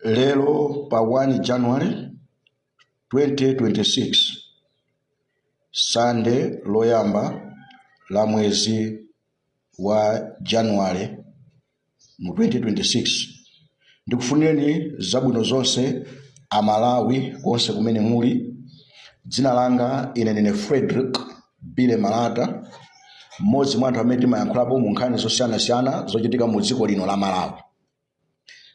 Lelo pa 1 January 2026 Sunday loyamba la mwezi wa January mu 2026 ndikufunireni zabwino zonse amalawi konse kumene muli. Dzina langa ine ndine Frederick Bile Malata, mmodzi mwa anthu amene timayankhulapo mu nkhani zosiyanasiyana zochitika mu dziko lino la Malawi.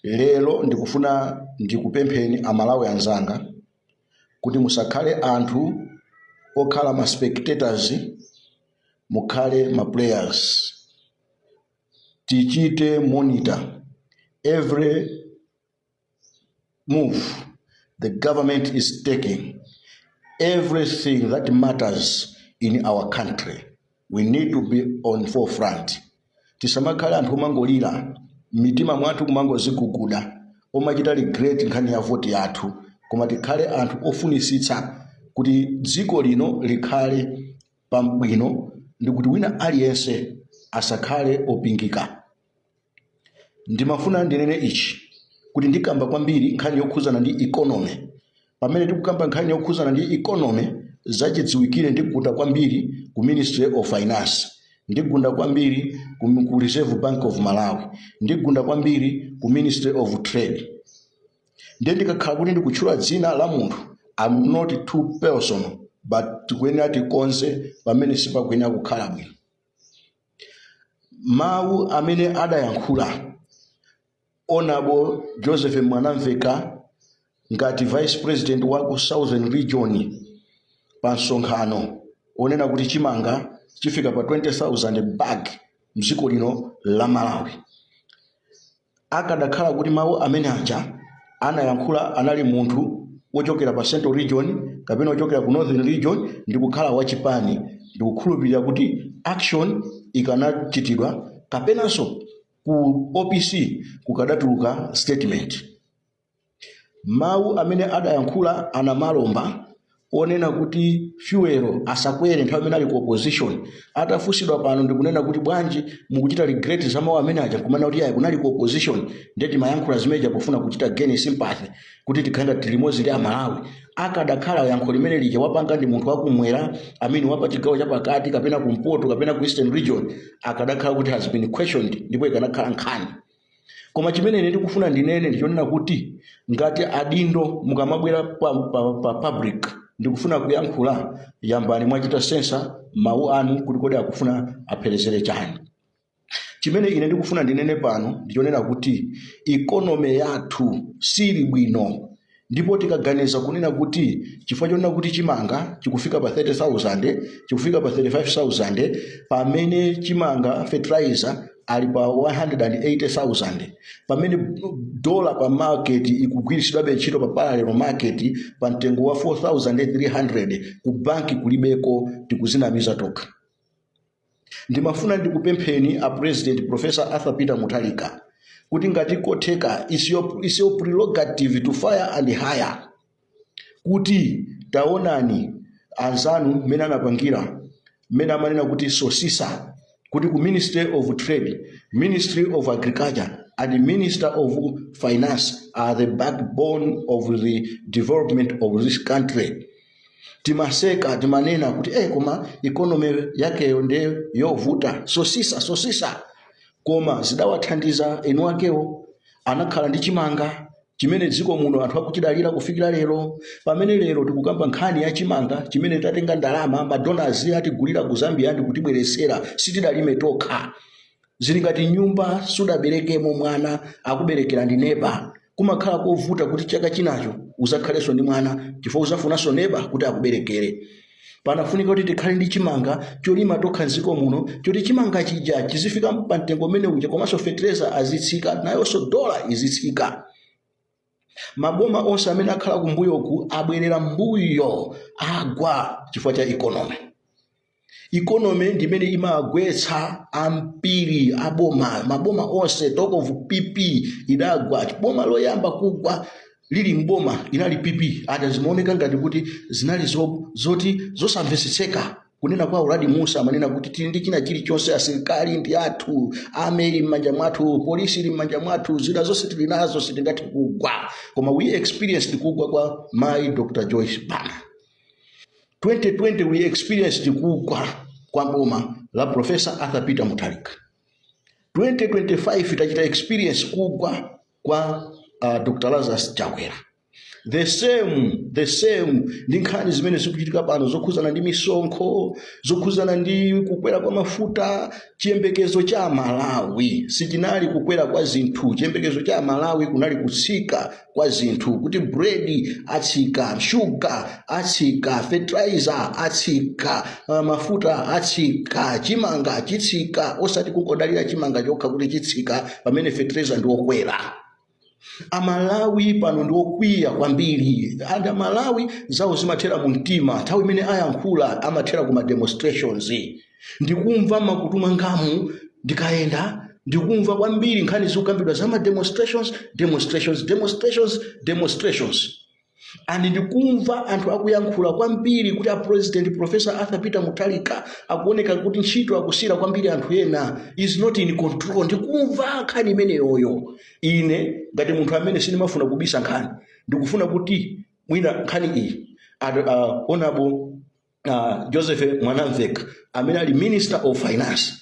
Lero ndikufuna ndikupempheni amalawi anzanga kuti musakhale anthu okhala ma spectators, mukhale ma players. Tichite monitor every move the government is taking, everything that matters in our country. We need to be on forefront. Tisamakhala anthu mangolira mitima mwathu kumangoziguguda omachita regret nkhani ya voti yathu, koma tikhale anthu ofunisitsa kuti dziko lino likhale pabwino ndi kuti wina aliyense asakhale opingika. Ndimafuna ndinene ichi kuti ndikamba kwambiri nkhani yokhuzana ndi economy. Pamene tikukamba nkhani yokhuzana ndi economy zachidziwikire ndikugunda kwambiri ku Ministry of Finance, ndikugunda kwambiri ku Reserve Bank of Malawi, ndikugunda kwambiri ku Ministry of Trade. Ndiye ndikakhala kuti ndikutchula dzina la munthu, I'm not too personal, but tikuyenera tikonze pamene sipakuyenera kukhala bwino. Mawu amene adayankhula Honorable Joseph Mwanamveka ngati Vice President wa ku Southern Region pa nsonkhano onena kuti chimanga chifika pa 20,000 bag mdziko lino la Malawi. Akadakhala kuti mawu amene aja anayankhula anali munthu wochokera pa Central Region kapena wochokera ku Northern Region, ndikukhala wachipani, ndikukhulupirira kuti action ikanachitidwa kapenanso ku OPC kukadatuluka statement. Mawu amene adayankhula anamalomba onena kuti fuel asakwere nthawi imene ali ku opposition. Atafusidwa pano ndikunena kuti bwanji mukuchita regret za mawu amene aja kumana kuti ayi kunali ku opposition, ndeti mayankhula zimeja pofuna kuchita gain sympathy kuti tikhanga tilimozi ndi amalawi. Akadakhala yankho limene lija wapanga ndi munthu wakumwera amene wapa chigawo chapakati kapena kumpoto kapena ku Eastern Region, akadakhala kuti has been questioned ndipo ikanakhala nkhani. Koma chimene ine ndikufuna ndinene ndichonena kuti ngati adindo mukamabwera pa public ndikufuna kuyankhula, yambani mwachita sensa mawu anu kuti kodi akufuna apherezere chani. Chimene ine ndikufuna ndinene pano ndichonena kuti economy yathu sili bwino, ndipo tikaganiza kunena kuti chifukwa chonena kuti chimanga chikufika pa 30,000 chikufika pa 35,000 pamene chimanga fertilizer ali pa 180,000, pamene dollar pa market ikugwirisidwabe ntchito pa parallel market pa mtengo wa 4,300, ku banki kulibeko, tikuzinamiza tokha. Ndimafuna ndikupempheni a President Professor Arthur Peter Mutharika kuti ngati kotheka is your prerogative to fire and hire, kuti taonani anzanu mene anapangira mene amanena kuti sosisa kuti ku Ministry of Trade, Ministry of Agriculture and Minister of Finance are the backbone of the development of this country. Timaseka timanena kuti koma economy yakeyo nde yovuta, sosisa koma zidawathandiza enu akewo anakhala ndi chimanga chimene dziko muno anthu akuchidalira kufikira lero. Pamene lero tikukamba nkhani ya chimanga chimene tatenga ndalama madonors atigulira ku Zambia ndi kutibweresera, sitidalime tokha. Zili ngati nyumba sudaberekemo mwana akuberekera ndi neba, kumakhala kovuta kuti chaka chinacho uzakhalenso ndi mwana chifukwa uzafunanso neba kuti akuberekere. Panafunika kuti tikhale ndi chimanga cholima tokha nziko muno, choti chimanga chija chizifika pa mtengo umene uja, komanso fertilizer azitsika nayonso dollar izitsika. Maboma onse amene akhala kumbuyoku abwerera mbuyo, agwa chifukwa cha economy. Economy ndimene imagwetsa ambiri aboma, maboma onse talk of PP idagwa. Boma loyamba kugwa lili mboma inali PP, ata zimaoneka ngati kuti zinali zoti zosamveseseka kunena kwa uradi Musa amanena kuti tili ndi china chilichonse, asilikali ndi athu, ameri m'manja mwathu, polisi li m'manja mwathu, zina zonse tili nazo, sitingati kugwa. Koma we experienced kugwa kwa my Dr. Joyce Banda. 2020 we experienced kugwa kwa boma la Professor Arthur Peter Mutharika. 2025 tachita experience kugwa kwa Dr. Lazarus Chakwera. The same ndi nkhani zimene zikuchitika pano zokhuzana ndi misonkho, zokhuzana ndi kukwera kwa mafuta. Chiyembekezo cha Malawi sichinali kukwera kwa zinthu, chiyembekezo cha Malawi kunali kutsika kwa zinthu, kuti bread atsika, sugar atsika, fertilizer atsika, mafuta atsika, chimanga chitsika, osati kungodalira chimanga chokha kuti chitsika pamene fertilizer ndi okwera. Amalawi pano ndi okwiya kwambiri, and Amalawi zawo zimathera mu mtima nthawi imene ayankhula amathera kuma demonstrations. Ndikumva makutuma ngamu ndikayenda, ndikumva kwambiri nkhani zikukambidwa za demonstrations. And ndikumva anthu akuyankhula kwambiri kuti President Professor Arthur Peter Mutharika akuoneka kuti ntchito akusira kwambiri anthu ena, is not in control. Ndikumva nkhani imeneyoyo. Ine ngati munthu amene sinimafuna kubisa nkhani, ndikufuna kuti mwina nkhani iyi Honorable Joseph Mwanamveka amene ali Minister of Finance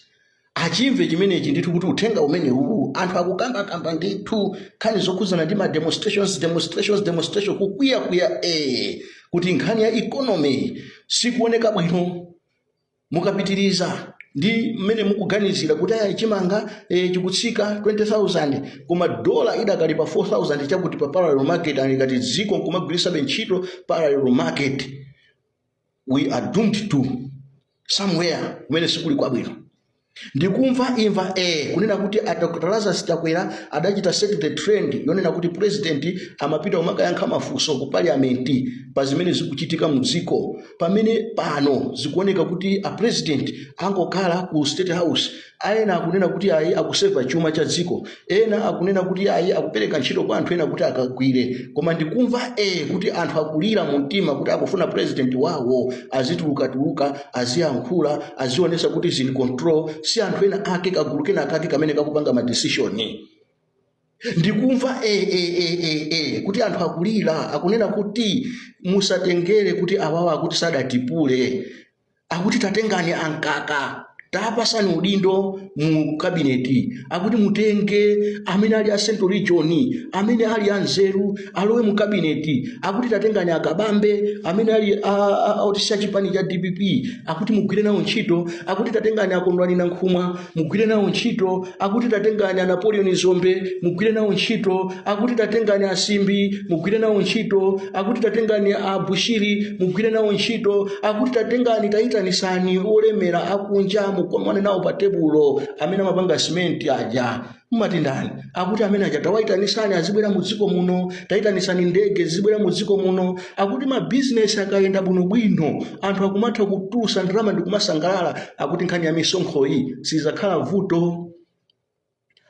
achimve chimenechi ndithu kuti uthenga umene uwu anthu akukamba ndithu nkhani zokhuzana ndi ma demonstration kukwiya kuti nkhani ya economy sikuoneka bwino. Mukapitiriza ndi mmene mukuganizira kuti chimanga chikutsika 20,000 koma dola idakali pa 4,000 chakuti pa parallel market, angati dziko nkumagwirisa ntchito parallel market. We are doomed to somewhere kumene sikuli kwabwino. Ndikumva imva kunena kuti Dr. Lazarus Chakwera adachita set the trend yonena kuti president amapita umakayankha mafunso ku parliament pa zimene zikuchitika mu dziko, pamene pano zikuoneka kuti a president angokhala ku state house. Ena akunena kuti ayi akuseva chuma cha dziko, ena akunena kuti ayi akupereka ntchito kwa anthu ena kuti akagwire. Koma ndikumva kuti anthu akulira mu mtima kuti akufuna president wawo azituluka, aziyankhula, azionesa kuti is in control, si anthu ena ake kagulu kena akake kamene kakupanga ma decision. Ndikumva kuti anthu akulira akunena kuti musatengere kuti awawa kuti sadatipule, akuti tatengani ankaka, tapasani udindo mu kabineti, akuti mutenge amene ali a Central Region, amene ali anzeru alowe mu kabineti, akuti tatengani akabambe amene ali otisa chipani cha DPP, akuti mugwire nawo ntchito, akuti tatengani akondwani na nkhumwa mugwire nawo ntchito, akuti tatengani Napoleon Zombe mugwire nawo ntchito, akuti tatengani Asimbi mugwire nawo ntchito, akuti tatengani Bushiri mugwire nawo ntchito, akuti tatengani taitanisani olemera akunja mwana nawo pa tebulo amene amapanga cement aja mmatindani, akuti amene aja tawaitanisani azibwera mu dziko muno, taitanisani ndege zibwera mu dziko muno, akuti ma business akayenda bwino anthu akumatha kutusa ndalama ndi kumasangalala, akuti nkhani ya misonkho iyi sizakhala vuto.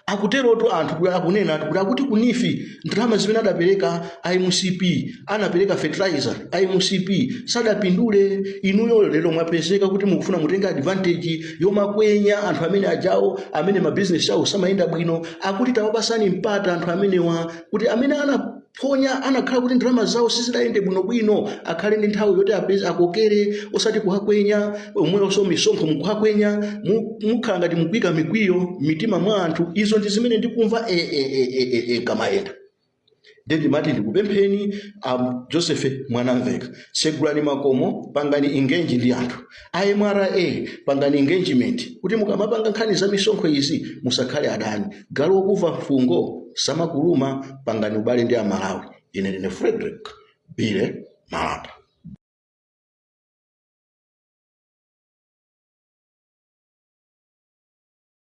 Akuteroto anthu akunena kuti kunifi ndalama zimene adapereka IMCP, anapereka fertilizer IMCP sadapindule. Inuyo lero mwapezeka kuti mukufuna mutenga advantage yomakwenya anthu amene ajawo amene ma business awo samayenda bwino, akuti tawapasani mpata anthu amenewa kuti amene anaphonya anakhala kuti ndalama zawo sizidayende bwino akhale ndi nthawi yoti apeze akokere, osati kuhakwenya omwenso misonkho mukuhakwenya mukhala ngati mukuyika mikwiyo mitima mwa anthu. Izo ndi zimene ndikumva kamayenda. Ndi mati ndikupempheni Joseph Mwanamveka, segulani makomo, pangani engage ndi anthu. IMRA pangani engagement kuti mukamapanga nkhani za misonkho izi musakhale adani. Galu okuva fungo samakuluma, pangani ubale ndi Amalawi. Ine ndine Frederick Bile Malata.